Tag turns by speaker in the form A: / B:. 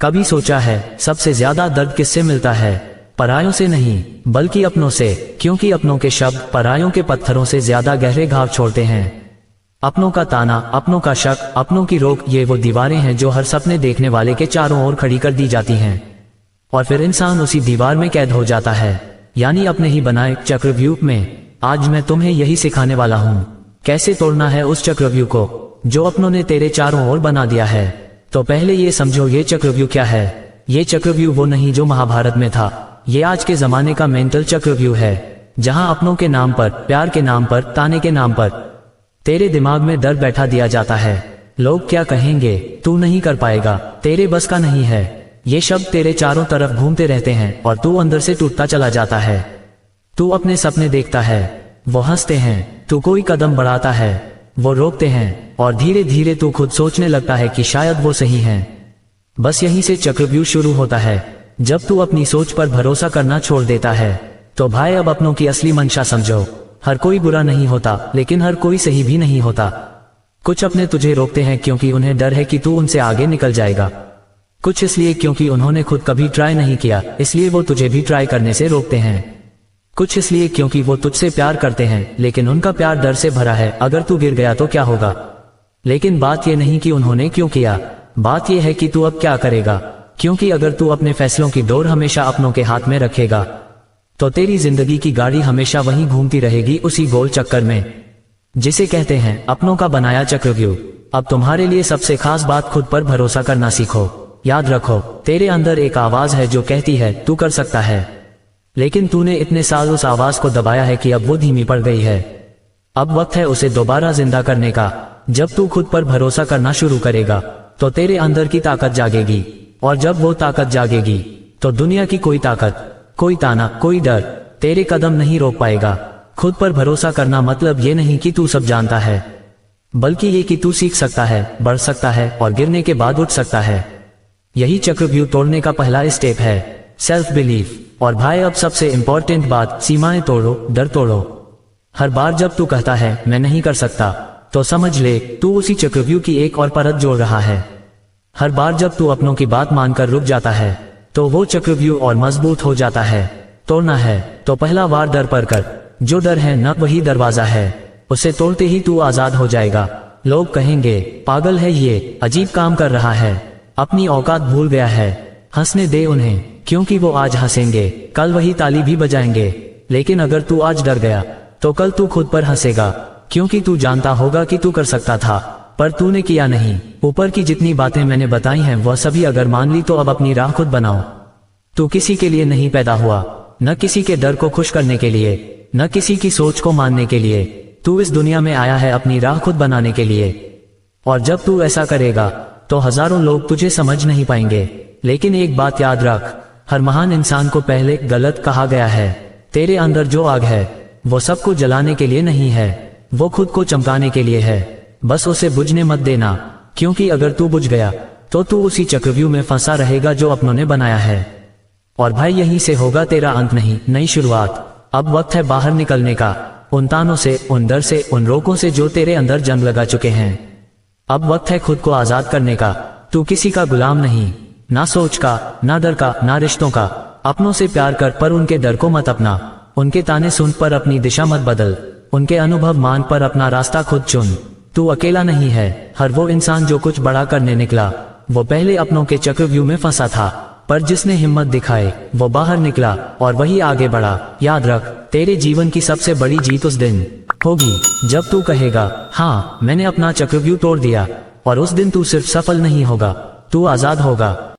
A: कभी सोचा है सबसे ज्यादा दर्द किससे मिलता है? परायों से नहीं बल्कि अपनों से, क्योंकि अपनों के शब्द परायों के पत्थरों से ज्यादा गहरे घाव छोड़ते हैं। अपनों का ताना, अपनों का शक, अपनों की रोक, ये वो दीवारें हैं जो हर सपने देखने वाले के चारों ओर खड़ी कर दी जाती हैं और फिर इंसान उसी दीवार में कैद हो जाता है, यानी अपने ही बनाए चक्रव्यूह में। आज मैं तुम्हें यही सिखाने वाला हूँ कैसे तोड़ना है उस चक्रव्यूह को जो अपनों ने तेरे चारों ओर बना दिया है। तो पहले ये समझो ये चक्रव्यूह क्या है। ये चक्रव्यूह वो नहीं जो महाभारत में था, ये आज के जमाने का मेंटल चक्रव्यूह है, जहां अपनों के नाम पर, प्यार के नाम पर, ताने के नाम पर तेरे दिमाग में डर बैठा दिया जाता है। लोग क्या कहेंगे, तू नहीं कर पाएगा, तेरे बस का नहीं है, ये शब्द तेरे चारों तरफ घूमते रहते हैं और तू अंदर से टूटता चला जाता है। तू अपने सपने देखता है, वो हंसते हैं, तू कोई कदम बढ़ाता है, वो रोकते हैं और धीरे धीरे तू खुद सोचने लगता है कि शायद वो सही हैं। बस यहीं से चक्रव्यूह शुरू होता है। जब तू अपनी सोच पर भरोसा करना छोड़ देता है तो भाई अब अपनों की असली मंशा समझो। हर कोई बुरा नहीं होता, लेकिन हर कोई सही भी नहीं होता। कुछ अपने तुझे रोकते हैं क्योंकि उन्हें डर है कि तू उनसे आगे निकल जाएगा, कुछ इसलिए क्योंकि उन्होंने खुद कभी ट्राई नहीं किया, इसलिए वो तुझे भी ट्राई करने से रोकते हैं। कुछ इसलिए क्योंकि वो तुझसे प्यार करते हैं, लेकिन उनका प्यार डर से भरा है, अगर तू गिर गया तो क्या होगा। लेकिन बात यह नहीं कि उन्होंने क्यों किया, बात यह है कि तू अब क्या करेगा। क्योंकि अगर तू अपने फैसलों की डोर हमेशा अपनों के हाथ में रखेगा तो तेरी जिंदगी की गाड़ी हमेशा वहीं घूमती रहेगी, उसी गोल चक्कर में जिसे कहते हैं अपनों का बनाया चक्रव्यूह। अब तुम्हारे लिए सबसे खास बात, खुद पर भरोसा करना सीखो। याद रखो, तेरे अंदर एक आवाज है जो कहती है तू कर सकता है, लेकिन तूने इतने साल उस आवाज को दबाया है कि अब वो धीमी पड़ गई है। अब वक्त है उसे दोबारा जिंदा करने का। जब तू खुद पर भरोसा करना शुरू करेगा तो तेरे अंदर की ताकत जागेगी, और जब वो ताकत जागेगी तो दुनिया की कोई ताकत, कोई ताना, कोई डर तेरे कदम नहीं रोक पाएगा। खुद पर भरोसा करना मतलब ये नहीं कि तू सब जानता है, बल्कि ये कि तू सीख सकता है, बढ़ सकता है और गिरने के बाद उठ सकता है। यही चक्रव्यूह तोड़ने का पहला स्टेप है, सेल्फ बिलीफ। और भाई अब सबसे इंपॉर्टेंट बात, सीमाएं तोड़ो, डर तोड़ो। हर बार जब तू कहता है मैं नहीं कर सकता, तो समझ ले तू उसी चक्रव्यूह की एक और परत जोड़ रहा है। हर बार जब तू अपनों की बात मानकर रुक जाता है तो वो चक्रव्यूह और मजबूत हो जाता है। तोड़ना है तो पहला वार डर पर कर। जो डर है न वही दरवाजा है, उसे तोड़ते ही तू आजाद हो जाएगा। लोग कहेंगे पागल है ये, अजीब काम कर रहा है, अपनी औकात भूल गया है। हंसने दे उन्हें, क्योंकि वो आज हंसेंगे, कल वही ताली भी बजाएंगे। लेकिन अगर तू आज डर गया तो कल तू खुद पर हंसेगा, क्योंकि तू जानता होगा कि तू कर सकता था, पर तूने किया नहीं। ऊपर की जितनी बातें मैंने बताई हैं वह सभी अगर मान ली तो अब अपनी राह खुद बनाओ। तू किसी के लिए नहीं पैदा हुआ, न किसी के डर को खुश करने के लिए, न किसी की सोच को मानने के लिए। तू इस दुनिया में आया है अपनी राह खुद बनाने के लिए। और जब तू ऐसा करेगा तो हजारों लोग तुझे समझ नहीं पाएंगे। लेकिन एक बात याद रख, हर महान इंसान को पहले गलत कहा गया है। तेरे अंदर जो आग है वो सबको जलाने के लिए नहीं है, वो खुद को चमकाने के लिए है। बस उसे बुझने मत देना, क्योंकि अगर तू बुझ गया तो तू उसी चक्रव्यूह में फंसा रहेगा जो अपनों ने बनाया है। और भाई यहीं से होगा तेरा अंत नहीं, नई शुरुआत। अब वक्त है बाहर निकलने का, उन तानों से, उन डर से, उन रोकों से जो तेरे अंदर जंग लगा चुके हैं। अब वक्त है खुद को आजाद करने का। तू किसी का गुलाम नहीं, ना सोच का, ना डर का, ना रिश्तों का। अपनों से प्यार कर पर उनके डर को मत अपना। उनके ताने सुन पर अपनी दिशा मत बदल। उनके अनुभव मान पर अपना रास्ता खुद चुन। तू अकेला नहीं है। हर वो इंसान जो कुछ बड़ा करने निकला वो पहले अपनों के चक्रव्यूह में फंसा था, पर जिसने हिम्मत दिखाई वो बाहर निकला और वही आगे बढ़ा। याद रख, तेरे जीवन की सबसे बड़ी जीत उस दिन होगी जब तू कहेगा हाँ मैंने अपना चक्रव्यूह तोड़ दिया। और उस दिन तू सिर्फ सफल नहीं होगा, तू आजाद होगा।